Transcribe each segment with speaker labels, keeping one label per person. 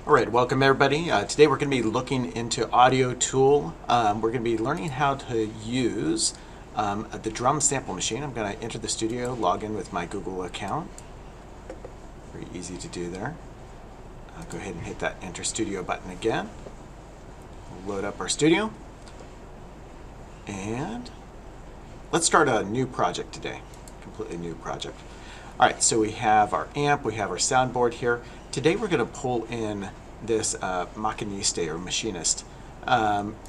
Speaker 1: All right, welcome everybody. Today we're going to be looking into Audiotool. We're going to be learning how to use the drum sample machine. I'm going to enter the studio, log in with my Google account. Very easy to do there. Go ahead and hit that Enter Studio button again. We'll load up our studio. And let's start a new project today, completely new project. All right, so we have our amp, we have our soundboard here. Today we're going to pull in this Machiniste or Machiniste.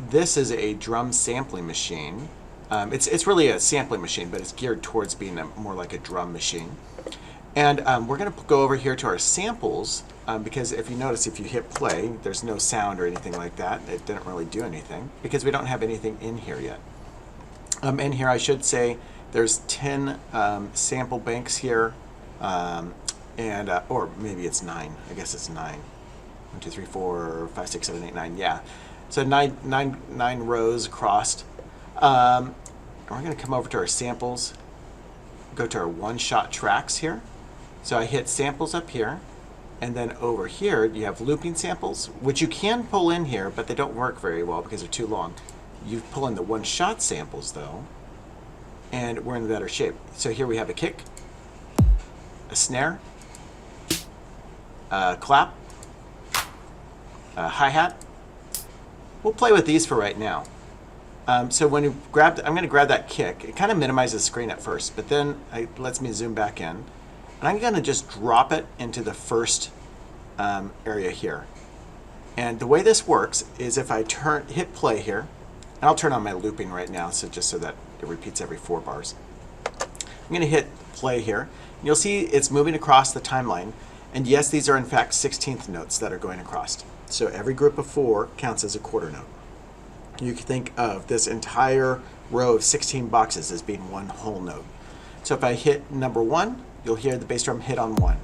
Speaker 1: This is a drum sampling machine. It's really a sampling machine, but it's geared towards being more like a drum machine. And we're going to go over here to our samples because if you notice, if you hit play, there's no sound or anything like that. It didn't really do anything because we don't have anything in here yet. In here, I should say, there's 10 sample banks here, or maybe it's 9. I guess it's 9. 1, 2, 3, 4, 5, 6, 7, 8, 9. Yeah, so nine rows across. And we're going to come over to our samples, go to our one-shot tracks here. So I hit samples up here, and then over here you have looping samples, which you can pull in here, but they don't work very well because they're too long. You pull in the one-shot samples though, and we're in better shape. So here we have a kick, a snare, a clap, a hi-hat. We'll play with these for right now. So when you grab, I'm going to grab that kick. It kind of minimizes the screen at first, but then it lets me zoom back in. And I'm going to just drop it into the first area here. And the way this works is if I hit play here, and I'll turn on my looping right now, so just so that it repeats every 4 bars. I'm going to hit play here. And you'll see it's moving across the timeline. And yes, these are in fact 16th notes that are going across. So every group of 4 counts as a quarter note. You can think of this entire row of 16 boxes as being one whole note. So if I hit number 1, you'll hear the bass drum hit on 1.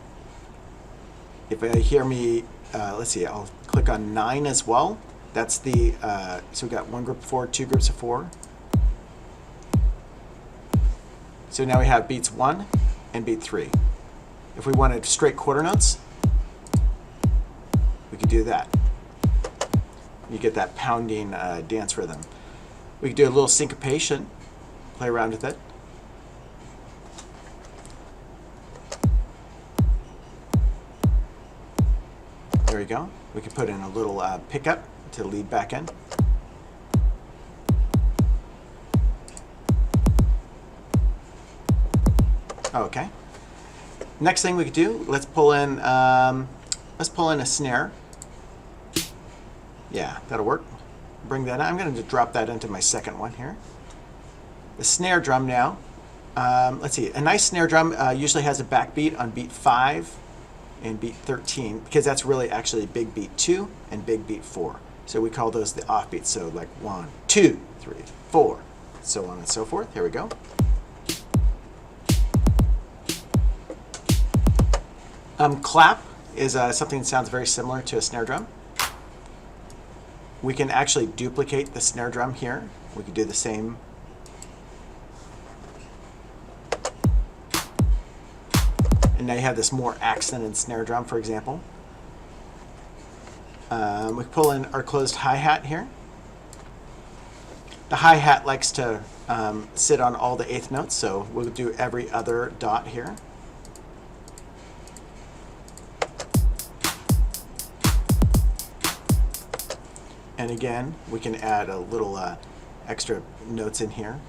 Speaker 1: If I hear me, let's see, I'll click on 9 as well. That's the, so we've got 1 group of 4, 2 groups of 4. So now we have beats 1 and beat 3. If we wanted straight quarter notes, we could do that. You get that pounding dance rhythm. We could do a little syncopation, play around with it. There we go. We could put in a little pickup to lead back in. Okay. Next thing we could do, let's pull in a snare. Yeah, that'll work. Bring that in. I'm going to drop that into my second one here. The snare drum now. Let's see. A nice snare drum usually has a backbeat on beat 5 and beat 13 because that's really actually big beat 2 and big beat 4. So we call those the offbeats. So like 1, 2, 3, 4, so on and so forth. Here we go. Clap is something that sounds very similar to a snare drum. We can actually duplicate the snare drum here. We could do the same. And now you have this more accented snare drum, for example. We pull in our closed hi-hat here. The hi-hat likes to sit on all the 8th notes, so we'll do every other dot here. And again, we can add a little extra notes in here.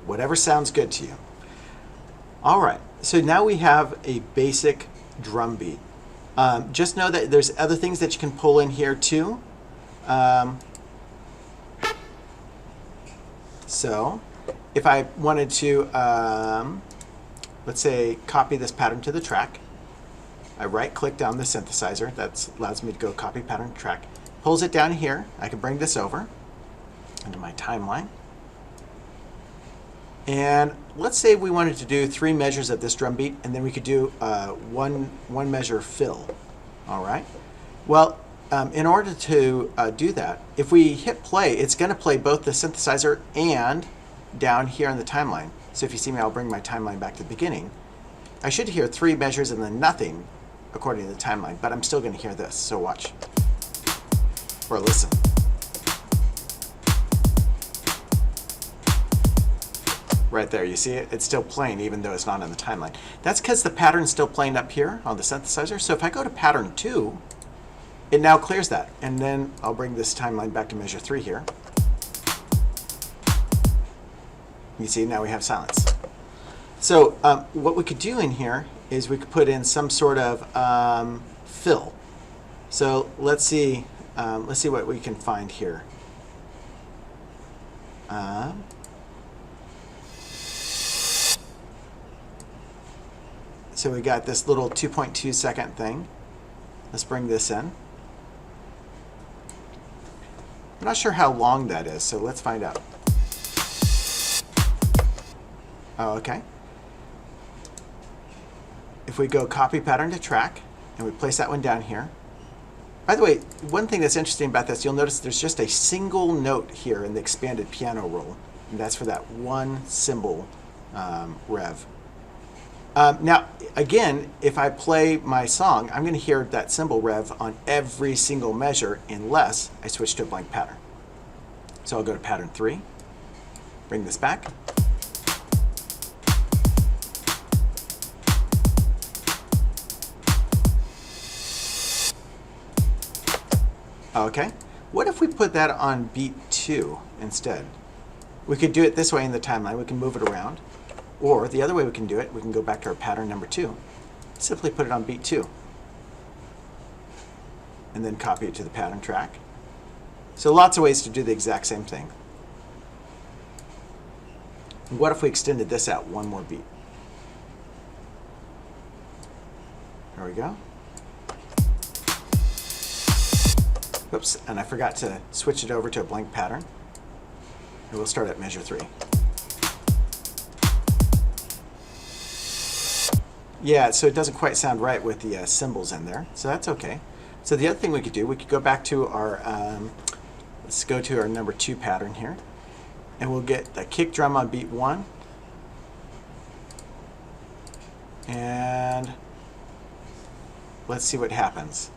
Speaker 1: Whatever sounds good to you. All right, so now we have a basic drum beat. Just know that there's other things that you can pull in here too. So if I wanted to, let's say, copy this pattern to the track. I right-click down the synthesizer. That allows me to go copy pattern to track. Pulls it down here. I can bring this over into my timeline. And let's say we wanted to do 3 measures of this drum beat, and then we could do one measure fill. All right. Well, in order to do that, if we hit play, it's going to play both the synthesizer and down here on the timeline. So if you see me, I'll bring my timeline back to the beginning. I should hear 3 measures and then nothing according to the timeline, but I'm still going to hear this. So watch. Or listen. Right there, you see it? It's still playing even though it's not on the timeline. That's because the pattern's still playing up here on the synthesizer. So if I go to pattern 2, it now clears that. And then I'll bring this timeline back to measure 3 here. You see, now we have silence. So what we could do in here is we could put in some sort of fill. So let's see what we can find here. So we got this little 2.2 second thing. Let's bring this in. I'm not sure how long that is, so let's find out. Oh, okay. If we go copy pattern to track, and we place that one down here. By the way, one thing that's interesting about this, you'll notice there's just a single note here in the expanded piano roll, and that's for that one cymbal rev. Now, again, if I play my song, I'm going to hear that cymbal rev on every single measure unless I switch to a blank pattern. So I'll go to pattern 3, bring this back. Okay, what if we put that on beat 2 instead? We could do it this way in the timeline. We can move it around. Or the other way we can do it, we can go back to our pattern number 2. Simply put it on beat 2. And then copy it to the pattern track. So lots of ways to do the exact same thing. What if we extended this out one more beat? There we go. Oops, and I forgot to switch it over to a blank pattern. And we'll start at measure 3. Yeah, so it doesn't quite sound right with the cymbals in there, so that's okay. So the other thing we could do, we could go back to our, let's go to our number 2 pattern here, and we'll get the kick drum on beat 1, and let's see what happens.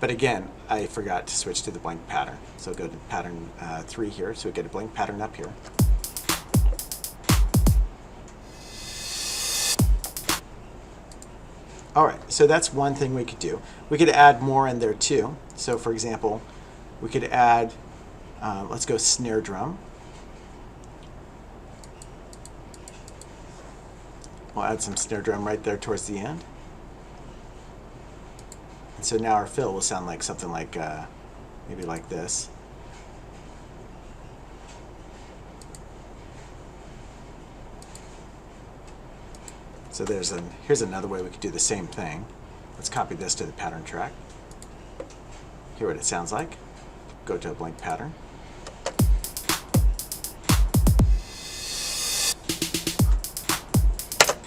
Speaker 1: But again, I forgot to switch to the blank pattern. So go to pattern 3 here, so we get a blank pattern up here. All right, so that's one thing we could do. We could add more in there too. So for example, we could add, let's go snare drum. We'll add some snare drum right there towards the end. And so now our fill will sound like something like, maybe like this. So here's another way we could do the same thing. Let's copy this to the pattern track. Hear what it sounds like. Go to a blank pattern.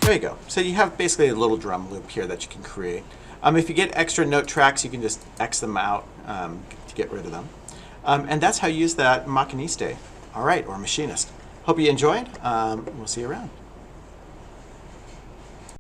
Speaker 1: There you go. So you have basically a little drum loop here that you can create. If you get extra note tracks, you can just X them out to get rid of them. And that's how you use that Machiniste. All right, or Machiniste. Hope you enjoyed. We'll see you around.